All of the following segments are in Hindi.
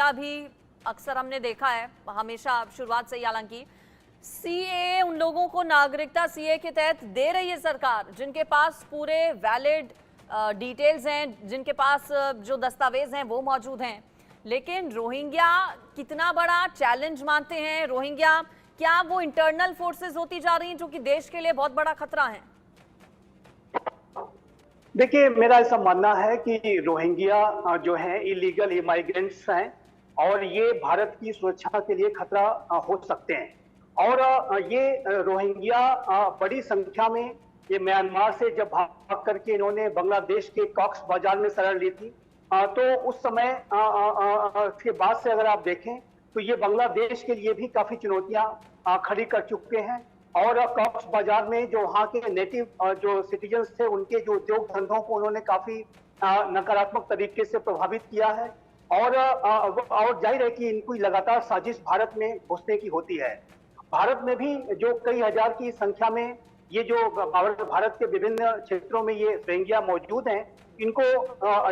का भी अक्सर हमने देखा है, हमेशा शुरुआत से ही। हालांकि सीए उन लोगों को नागरिकता सीए के तहत दे रही है सरकार जिनके पास पूरे वैलिड डिटेल्स हैं, जिनके पास जो दस्तावेज हैं वो मौजूद हैं। लेकिन रोहिंग्या कितना बड़ा चैलेंज मानते हैं? रोहिंग्या क्या वो इंटरनल फोर्सेस होती जा रही हैं जो कि देश के लिए बहुत बड़ा खतरा है? देखिए, मेरा ऐसा मानना है कि रोहिंग्या जो है इलीगल इमाइग्रेंट्स हैं और ये भारत की सुरक्षा के लिए खतरा हो सकते हैं। और ये रोहिंग्या बड़ी संख्या में ये म्यांमार से जब भाग करके इन्होंने बांग्लादेश के कॉक्स बाजार में शरण ली थी, तो उस समय के बाद से अगर आप देखें तो ये बांग्लादेश के लिए भी काफी चुनौतियां खड़ी कर चुके हैं। और कॉक्स बाजार में जो वहाँ के नेटिव जो सिटीजन्स थे, उनके जो उद्योग धंधों को उन्होंने काफी नकारात्मक तरीके से प्रभावित किया है। और जाहिर है कि इनकी लगातार साजिश भारत में घुसने की होती है। भारत में भी जो कई हजार की संख्या में ये जो भारत के विभिन्न क्षेत्रों में ये रोहिंग्या मौजूद हैं, इनको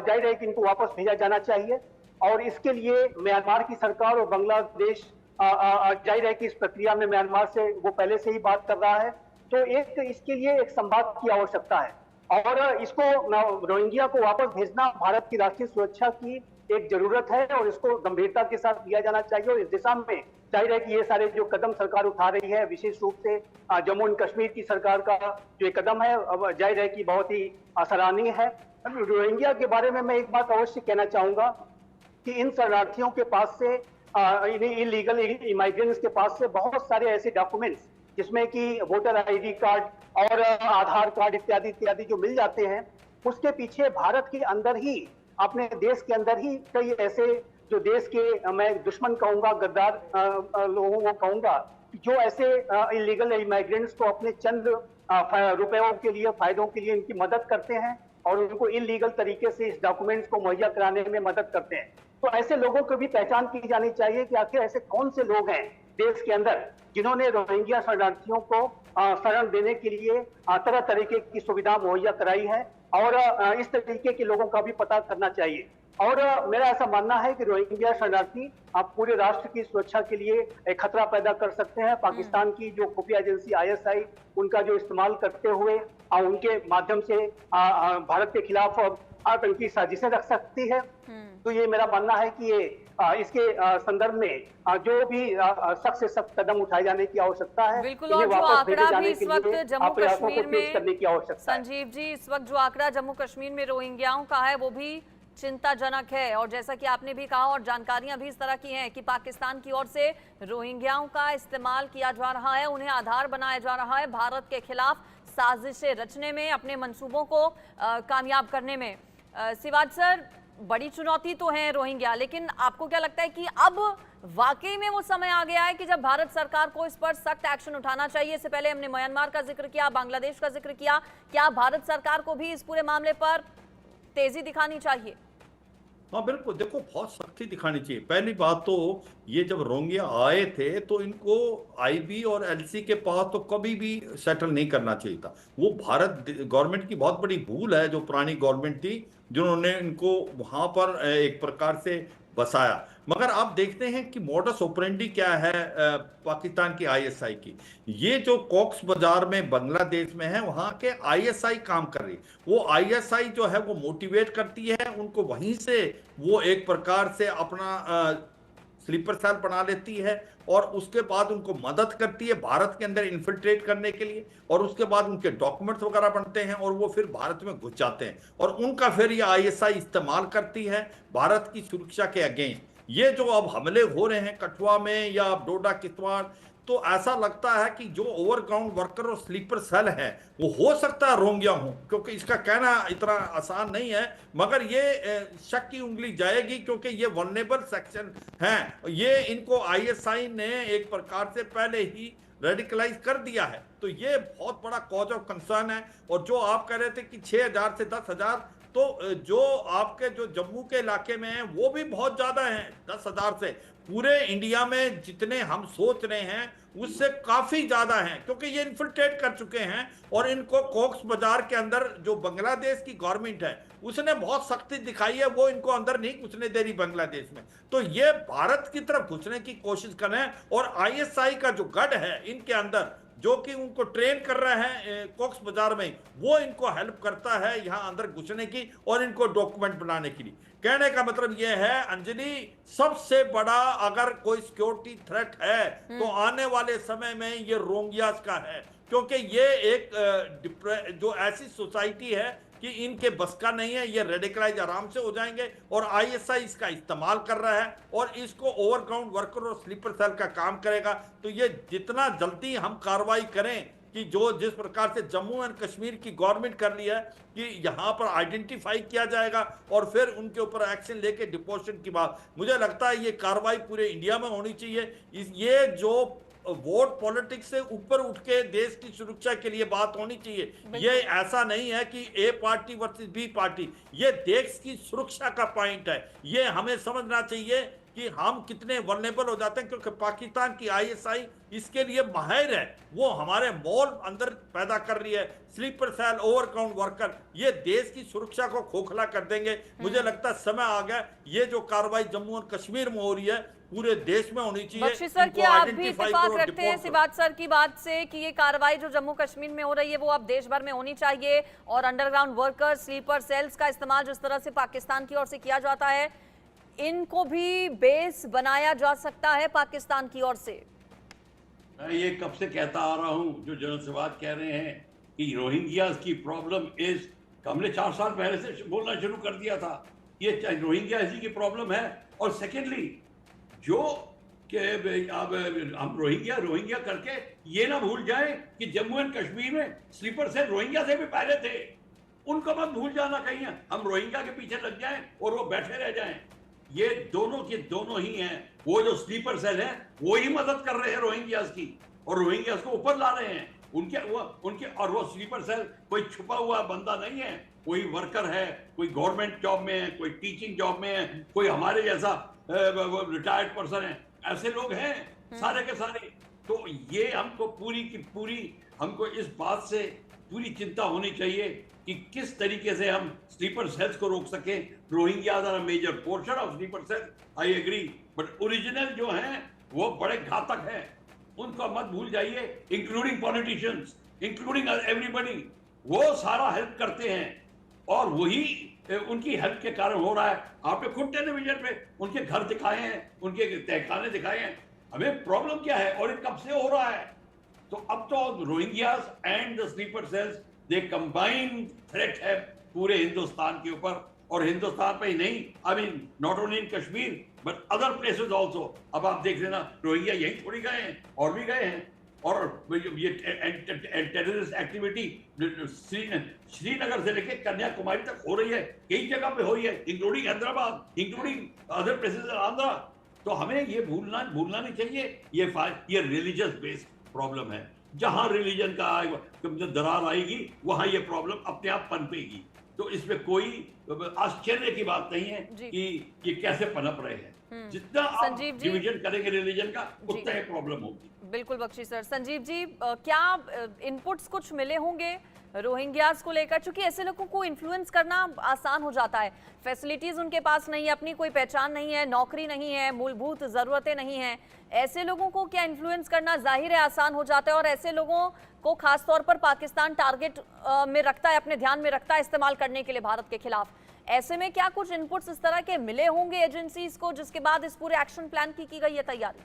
जाहिर है कि इनको वापस भेजा जाना चाहिए। और इसके लिए म्यांमार की सरकार और बांग्लादेश जाहिर है कि इस प्रक्रिया में म्यांमार से वो पहले से ही बात कर रहा है। तो एक इसके लिए एक संवाद की आवश्यकता है और इसको रोहिंग्या को वापस भेजना भारत की राष्ट्रीय सुरक्षा की एक जरूरत है और इसको गंभीरता के साथ लिया जाना चाहिए। और इस दिशा में जाहिर है कि ये सारे जो कदम सरकार उठा रही है, विशेष रूप से जम्मू एंड कश्मीर की सरकार का जो कदम है, जाहिर है कि बहुत ही सराहनीय है। रोहिंग्या के बारे में मैं एक बात अवश्य कहना चाहूंगा कि इन शरणार्थियों के पास से इलीगल इमाइग्रेंट्स के पास से बहुत सारे ऐसे डॉक्यूमेंट्स जिसमें कि वोटर आईडी कार्ड और आधार कार्ड इत्यादि इत्यादि जो मिल जाते हैं, उसके पीछे भारत के अंदर ही, अपने देश के अंदर ही कई ऐसे जो देश के मैं दुश्मन कहूंगा, गद्दार लोगों को कहूंगा, जो ऐसे इलीगल इमाइग्रेंट्स को अपने चंद रुपयों के लिए, फायदों के लिए इनकी मदद करते हैं और उनको इलीगल तरीके से इस डॉक्यूमेंट्स को मुहैया कराने में मदद करते हैं। तो ऐसे लोगों की भी पहचान की जानी चाहिए कि आखिर ऐसे कौन से लोग हैं देश के अंदर जिन्होंने रोहिंग्या शरणार्थियों को शरण देने के लिए तरह तरीके की सुविधा मुहैया कराई है। और इस तरीके के लोगों का भी पता करना चाहिए। और मेरा ऐसा मानना है कि रोहिंग्या शरणार्थी आप पूरे राष्ट्र की सुरक्षा के लिए एक खतरा पैदा कर सकते हैं। पाकिस्तान की जो खुफिया एजेंसी आईएसआई, उनका जो इस्तेमाल करते हुए उनके माध्यम से भारत के खिलाफ आतंकी साजिशें रख सकती है। तो ये मेरा मानना है कि ये इसके संदर्भ में जो भी सख्त से सख्त कदम उठाए जाने की आवश्यकता है। बिल्कुल। और जो आंकड़ा भी इस वक्त जम्मू कश्मीर में करने की आवश्यकता है। संजीव जी, इस वक्त जो आंकड़ा जम्मू कश्मीर में रोहिंग्याओं का है वो भी चिंताजनक है। और जैसा कि आपने भी कहा और जानकारियां भी इस तरह की हैं कि पाकिस्तान की ओर से रोहिंग्याओं का इस्तेमाल किया जा रहा है, उन्हें आधार बनाया जा रहा है भारत के खिलाफ साजिशें रचने में, अपने मंसूबों को कामयाब करने में। सिवाज सर, बड़ी चुनौती तो है रोहिंग्या, लेकिन आपको क्या लगता है कि अब वाकई में वो समय आ गया है कि जब भारत सरकार को इस पर सख्त एक्शन उठाना चाहिए? इससे पहले हमने म्यांमार का जिक्र किया, बांग्लादेश का जिक्र किया, क्या भारत सरकार को भी इस पूरे मामले पर तेजी दिखानी चाहिए? हाँ बिल्कुल, देखो बहुत सख्ती दिखानी चाहिए। पहली बात तो ये जब रोहिंग्या आए थे तो इनको आईबी और एलसी के पास तो कभी भी सेटल नहीं करना चाहिए था। वो भारत गवर्नमेंट की बहुत बड़ी भूल है, जो पुरानी गवर्नमेंट थी, जिन्होंने इनको वहां पर एक प्रकार से बसाया। मगर आप देखते हैं कि मोडस ऑपरेंडी क्या है पाकिस्तान की आईएसआई की। ये जो कॉक्स बाजार में बांग्लादेश में है, वहां के आईएसआई काम कर रही, वो आईएसआई जो है वो मोटिवेट करती है उनको, वहीं से वो एक प्रकार से अपना स्लीपर सेल बना लेती है और उसके बाद उनको मदद करती है भारत के अंदर इन्फिल्ट्रेट करने के लिए। और उसके बाद उनके डॉक्यूमेंट्स वगैरह बनते हैं और वो फिर भारत में घुस जाते हैं और उनका फिर ये आईएसआई इस्तेमाल करती है भारत की सुरक्षा के अगेंस्ट। ये जो अब हमले हो रहे हैं कठुआ में या डोडा किश्तवाड़, तो ऐसा लगता है कि जो ओवरग्राउंड वर्कर और स्लीपर सेल है वो हो सकता है रोहिंग्या हो, क्योंकि इसका कहना इतना आसान नहीं है। मगर ये शक की उंगली जाएगी क्योंकि ये वल्नरेबल सेक्शन हैं, ये इनको आईएसआई ने एक प्रकार से पहले ही रेडिकलाइज कर दिया है। तो ये बहुत बड़ा कॉज ऑफ कंसर्न है। और जो आप कह रहे थे कि 6,000 से 10,000 तो जो आपके जो जम्मू के इलाके में हैं वो भी बहुत ज्यादा हैं, 10,000 से पूरे इंडिया में जितने हम सोच रहे हैं उससे काफी ज्यादा हैं, क्योंकि ये इन्फिल्ट्रेट कर चुके हैं। और इनको कोक्स बाजार के अंदर जो बांग्लादेश की गवर्नमेंट है उसने बहुत सख्ती दिखाई है, वो इनको अंदर नहीं घुसने दे रही बांग्लादेश में। तो ये भारत की तरफ घुसने की कोशिश कर रहे हैं। और आईएसआई का जो गढ़ है इनके अंदर, जो कि उनको ट्रेन कर रहे हैं कोक्स बाजार में, वो इनको हेल्प करता है यहाँ अंदर घुसने की और इनको डॉक्यूमेंट बनाने के लिए। कहने का मतलब यह है अंजलि, सबसे बड़ा अगर कोई सिक्योरिटी थ्रेट है तो आने वाले समय में ये रोहिंग्यास का है, क्योंकि ये एक जो ऐसी सोसाइटी है कि इनके बस का नहीं है, ये रेडिकलाइज आराम से हो जाएंगे। और आईएसआई इसका इस्तेमाल कर रहा है और इसको ओवरग्राउंड वर्कर और स्लीपर सेल का काम करेगा। तो ये जितना जल्दी हम कार्रवाई करें कि जो जिस प्रकार से जम्मू एंड कश्मीर की गवर्नमेंट कर रही है कि यहाँ पर आइडेंटिफाई किया जाएगा और फिर उनके ऊपर एक्शन लेके डिपोजिशन की बात, मुझे लगता है ये कार्रवाई पूरे इंडिया में होनी चाहिए। ये जो वोट पॉलिटिक्स से ऊपर उठ के देश की सुरक्षा के लिए बात होनी चाहिए। ये ऐसा नहीं है कि ए पार्टी वर्सेस बी पार्टी, ये देश की सुरक्षा का पॉइंट है। ये हमें समझना चाहिए कि हम कितने वल्नरेबल हो जाते हैं, क्योंकि पाकिस्तान की आईएसआई इसके लिए माहिर है, वो हमारे मॉल अंदर पैदा कर रही है, स्लीपर सेल, ओवरग्राउंड वर्कर, ये देश की सुरक्षा को खोखला कर देंगे। मुझे लगता है समय आ गया, ये जो कार्रवाई जम्मू और कश्मीर में हो रही है पूरे देश में होनी चाहिए। बख्शी सर, क्या आप भी इत्तेफाक रखते हैं सिबात सर की बात से कि ये कार्रवाई जो जम्मू कश्मीर में हो रही है वो अब देश भर में होनी चाहिए, और अंडरग्राउंड वर्कर्स, स्लीपर सेल्स का इस्तेमाल जिस तरह से पाकिस्तान की ओर से किया जाता है, इनको भी बेस बनाया जा सकता है पाकिस्तान की ओर से? मैं ये कब से कहता आ रहा हूं, जो जनरल सवाद कह रहे हैं कि रोहिंग्यास की प्रॉब्लम इज, हमने 4 साल पहले से बोलना शुरू कर दिया था, ये रोहिंग्यास की प्रॉब्लम है। और सेकेंडली, जो कि अब हम रोहिंग्या करके ये ना भूल जाएं कि जम्मू एंड कश्मीर में स्लीपर सेल रोहिंग्या से भी पहले थे, उनको मत भूल जाना कहीं हम रोहिंग्या के पीछे लग जाएं और वो बैठे रह जाएं। ये दोनों के दोनों ही हैं। वो जो स्लीपर सेल है वो ही मदद कर रहे हैं रोहिंग्यास की, और रोहिंग्यास को ऊपर ला रहे हैं। और वो स्लीपर सेल कोई छुपा हुआ बंदा नहीं है, कोई वर्कर है, कोई गवर्नमेंट जॉब में है, कोई टीचिंग जॉब में है, कोई हमारे जैसा रिटायर्ड पर्सन है, ऐसे लोग हैं सारे के सारे। तो ये हमको पूरी की पूरी हमको इस बात से पूरी चिंता होनी चाहिए कि किस तरीके से हम स्लीपर सेल्स को रोक सकें। Rohingyas are a major portion of sleeper cell, I agree, but original जो हैं वो बड़े घातक हैं, उनको मत भूल जाइए, इंक्लूडिंग पॉलिटिशियंस, इंक्लूडिंग एवरीबडी। वो सारा हेल्प करते हैं और वही उनकी हेल्प के कारण हो रहा है। आपने खुद टेलीविजन पे उनके घर दिखाए हैं, उनके तहखाने दिखाए हैं। हमें प्रॉब्लम क्या है और ये कब से हो रहा है? तो अब तो Rohingyas and the sleeper cells they combined threat है पूरे हिंदुस्तान के ऊपर, और हिंदुस्तान पे ही नहीं, I mean not only in Kashmir but other places also. अब आप देख लेना, रोहिंग्या यहीं थोड़ी गए हैं, और भी गए हैं। और ये टेररिस्ट एक्टिविटी श्रीनगर से लेकर कन्याकुमारी तक हो रही है, कई जगह पे हो रही है, including Hyderabad, including other places Andhra. तो हमें ये भूलना नहीं चाहिए, ये रिलीजियस बेस्ड प्रॉब्लम है। जहां रिलीजन का दरार आएगी वहां ये प्रॉब्लम अपने आप पनपेगी। तो इसमें कोई आश्चर्य की बात नहीं है कि ये कैसे पनप रहे हैं। जितना आप डिवीजन करेंगे रिलीजन का, उतना ही प्रॉब्लम होगी। बिल्कुल बख्शी सर। संजीव जी, क्या इनपुट्स कुछ मिले होंगे रोहिंग्यास को लेकर? क्योंकि ऐसे लोगों को इन्फ्लुएंस करना आसान हो जाता है, फैसिलिटीज उनके पास नहीं है, अपनी कोई पहचान नहीं है, नौकरी नहीं है, मूलभूत जरूरतें नहीं है, ऐसे लोगों को क्या इन्फ्लुएंस करना जाहिर है आसान हो जाता है। और ऐसे लोगों को खासतौर पर पाकिस्तान टारगेट में रखता है, अपने ध्यान में रखता है इस्तेमाल करने के लिए भारत के खिलाफ। ऐसे में क्या कुछ इनपुट्स इस तरह के मिले होंगे एजेंसीज को, जिसके बाद इस पूरे एक्शन प्लान की गई है तैयारी?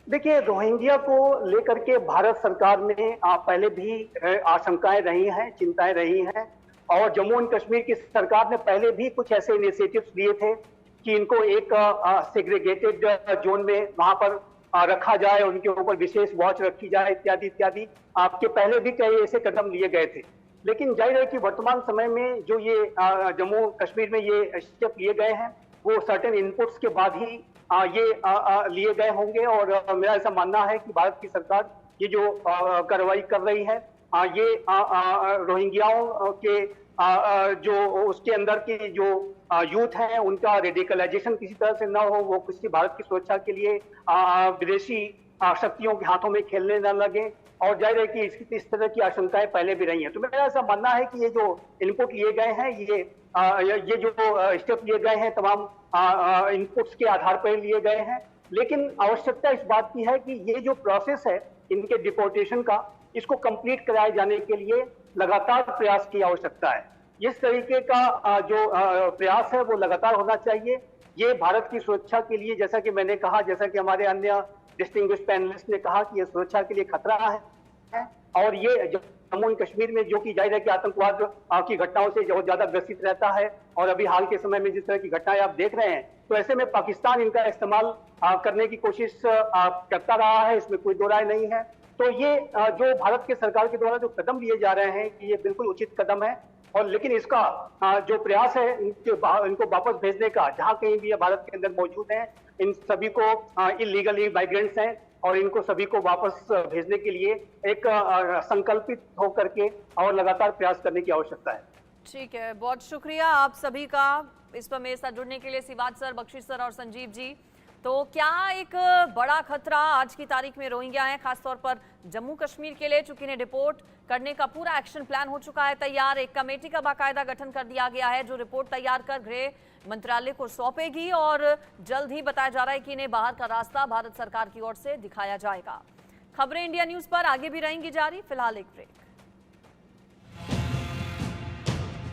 देखिए, रोहिंग्या को लेकर के भारत सरकार में पहले भी आशंकाएं रही हैं, चिंताएं रही हैं, और जम्मू एंड कश्मीर की सरकार ने पहले भी कुछ ऐसे इनिशिएटिव्स लिए थे कि इनको एक सेग्रीगेटेड जोन में वहां पर रखा जाए, उनके ऊपर विशेष वॉच रखी जाए, इत्यादि इत्यादि। आपके पहले भी कई ऐसे कदम लिए गए थे। लेकिन जाहिर है कि वर्तमान समय में जो ये जम्मू कश्मीर में ये स्टेप लिए गए हैं, वो सर्टेन इनपुट्स के बाद ही ये लिए गए होंगे। और मेरा ऐसा मानना है कि भारत की सरकार ये जो कार्रवाई कर रही है, ये रोहिंग्याओं के जो उसके अंदर की जो यूथ है उनका रेडिकलाइजेशन किसी तरह से ना हो, वो किसी भारत की सुरक्षा के लिए विदेशी शक्तियों के हाथों में खेलने न लगे। और जाहिर है कि इस तरह की आशंकाएं पहले भी रही हैं। तो मेरा ऐसा मानना है कि ये जो इनपुट लिए गए हैं, ये जो स्टेप लिए गए हैं, तमाम इनपुट्स के आधार पर लिए गए हैं। लेकिन आवश्यकता इस बात की है कि ये जो प्रोसेस है इनके डिपोर्टेशन का, इसको कंप्लीट कराए जाने के लिए लगातार प्रयास की आवश्यकता है। इस तरीके का जो प्रयास है वो लगातार होना चाहिए। ये भारत की सुरक्षा के लिए, जैसा कि मैंने कहा, जैसा कि हमारे अन्य डिस्टिंग्विश्ड पैनलिस्ट ने कहा, कि ये सुरक्षा के लिए खतरा है। और ये जम्मू एंड कश्मीर में जो कि जाहिर है कि आतंकवाद की घटनाओं से बहुत ज्यादा ग्रसित रहता है, और अभी हाल के समय में जिस तरह की घटनाएं आप देख रहे हैं, तो ऐसे में पाकिस्तान इनका इस्तेमाल करने की कोशिश करता रहा है, इसमें कोई दो राय नहीं है। तो ये जो भारत के सरकार के द्वारा जो कदम लिए जा रहे हैं, कि ये बिल्कुल उचित कदम है। और लेकिन इसका जो प्रयास है इनको वापस भेजने का, जहां कहीं भी ये भारत के अंदर मौजूद हैं, इन सभी को इलीगली माइग्रेंट्स हैं, और इनको सभी को वापस भेजने के लिए एक संकल्पित होकर के और लगातार प्रयास करने की आवश्यकता है। ठीक है, बहुत शुक्रिया आप सभी का इस पर मेरे साथ जुड़ने के लिए, सिवाज सर, बख्शी सर और संजीव जी। तो क्या एक बड़ा खतरा आज की तारीख में रोहिंग्या है, खासतौर पर जम्मू कश्मीर के लिए, चूंकि इन्हें डिपोर्ट करने का पूरा एक्शन प्लान हो चुका है तैयार। एक कमेटी का बाकायदा गठन कर दिया गया है जो रिपोर्ट तैयार कर गृह मंत्रालय को सौंपेगी, और जल्द ही बताया जा रहा है कि इन्हें बाहर का रास्ता भारत सरकार की ओर से दिखाया जाएगा। खबरें इंडिया न्यूज पर आगे भी रहेंगी जारी, फिलहाल एक ब्रेक।